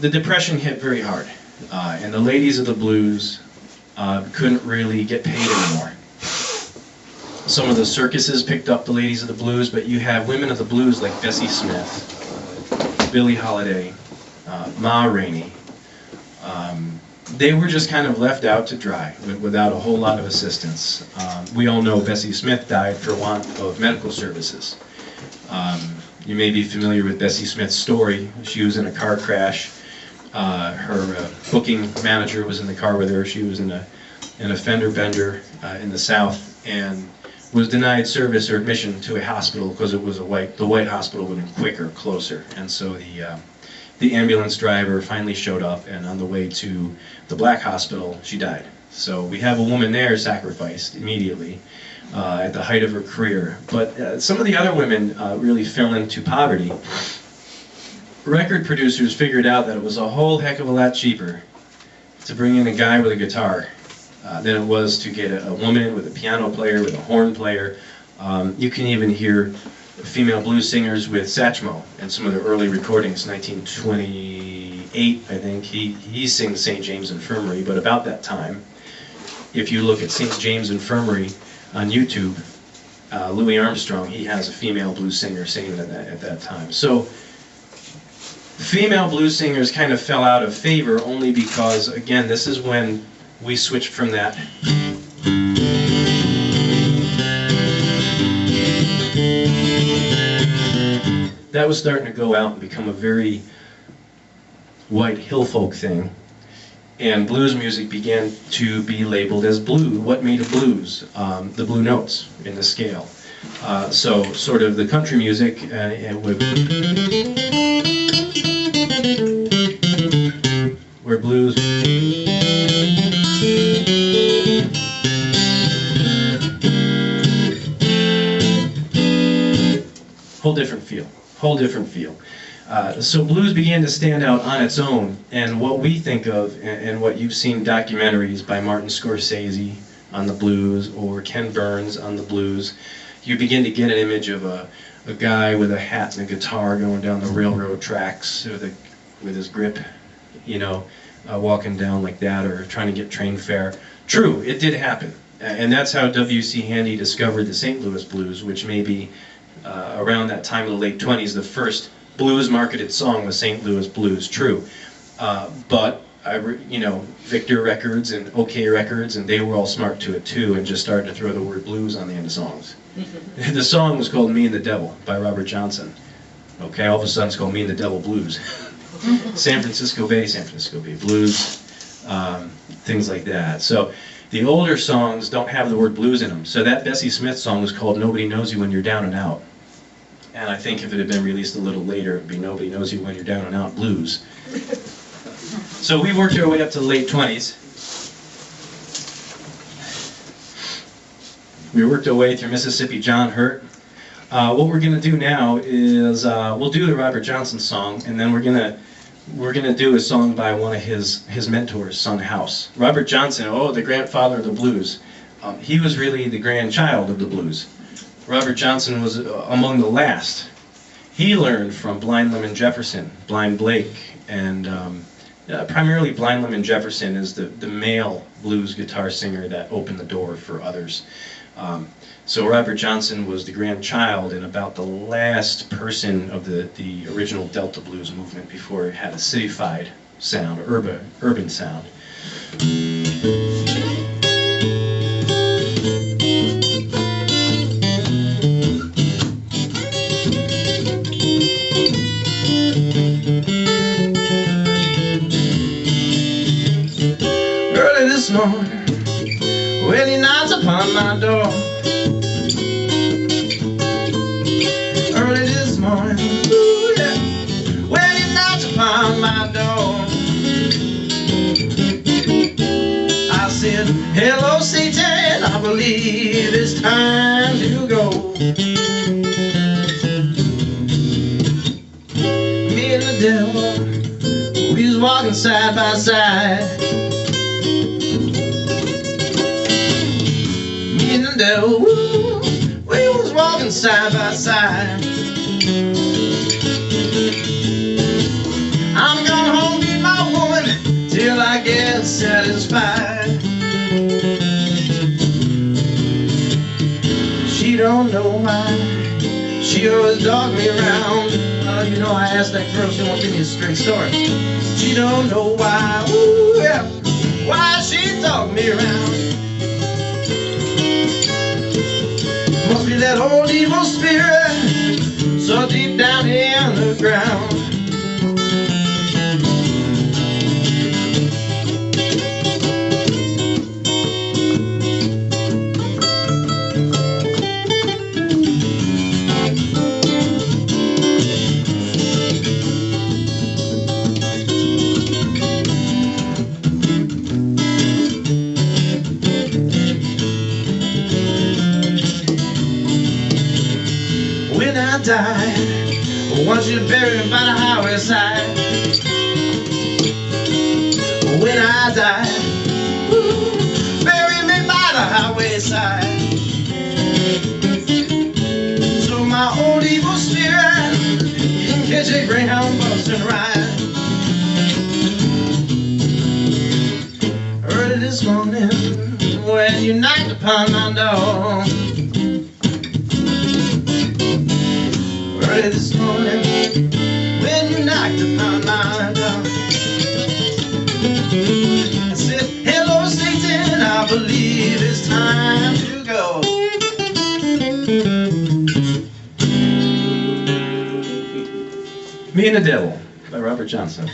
the Depression hit very hard, and the ladies of the blues couldn't really get paid anymore. Some of the circuses picked up the ladies of the blues, but you have women of the blues like Bessie Smith, Billie Holiday, Ma Rainey. They were just kind of left out to dry without a whole lot of assistance. We all know Bessie Smith died for want of medical services. You may be familiar with Bessie Smith's story. She was in a car crash. Her booking manager was in the car with her. She was in a fender bender in the South and was denied service or admission to a hospital because it was the white hospital would have been quicker, closer. And so the ambulance driver finally showed up, and on the way to the black hospital, she died. So we have a woman there sacrificed immediately at the height of her career. But some of the other women really fell into poverty. Record producers figured out that it was a whole heck of a lot cheaper to bring in a guy with a guitar than it was to get a woman with a piano player, with a horn player. You can even hear female blues singers with Satchmo in some of the early recordings, 1928, I think. He sings St. James Infirmary, but about that time, if you look at St. James Infirmary on YouTube, Louis Armstrong, he has a female blues singer singing at that time. So female blues singers kind of fell out of favor only because, again, this is when we switched from that that was starting to go out and become a very white hill folk thing, and blues music began to be labeled as blue. What made a blues? The blue notes in the scale. So sort of the country music where blues whole different feel. Whole different feel. So blues began to stand out on its own, and what we think of, and what you've seen documentaries by Martin Scorsese on the blues, or Ken Burns on the blues, you begin to get an image of a guy with a hat and a guitar going down the railroad tracks with his grip, you know, walking down like that, or trying to get train fare. True, it did happen, and that's how W.C. Handy discovered the St. Louis blues, which may be around that time in the late 20s, the first blues marketed song was St. Louis Blues. True, but Victor Records and OK Records, and they were all smart to it too, and just started to throw the word blues on the end of songs. The song was called Me and the Devil by Robert Johnson. Okay, all of a sudden it's called Me and the Devil Blues. San Francisco Bay Blues, things like that. So the older songs don't have the word blues in them. So that Bessie Smith song was called Nobody Knows You When You're Down and Out. And I think if it had been released a little later, it would be Nobody Knows You When You're Down and Out Blues. So we worked our way up to the late 20s. We worked our way through Mississippi John Hurt. What we're going to do now is we'll do the Robert Johnson song, and then we're gonna do a song by one of his mentors, Son House. Robert Johnson, the grandfather of the blues. He was really the grandchild of the blues. Robert Johnson was among the last. He learned from Blind Lemon Jefferson, Blind Blake, and primarily Blind Lemon Jefferson is the male blues guitar singer that opened the door for others. So Robert Johnson was the grandchild and about the last person of the original Delta blues movement before it had a cityfied sound, urban sound. Early this morning, when he knocks upon my door. Early this morning, ooh, yeah, when he knocks upon my door. I said, hello Satan, I believe it's time to go. Me and the devil, we was walking side by side. Me and the devil, we was walking side by side. I'm going home. She always dogged me around. Well, you know, I asked that girl, she won't give me a straight story. She don't know why, ooh, yeah, why she dogged me around. Must be that old evil spirit, so deep down in the ground. When I die, I want you to bury me by the highway side. When I die, ooh, bury me by the highway side. So my old evil spirit can catch a Greyhound bus and ride. Early this morning, when you knocked upon my door. Early this morning, when you knocked upon my door, I said, hello Satan, I believe it's time to go. Me and the Devil by Robert Johnson.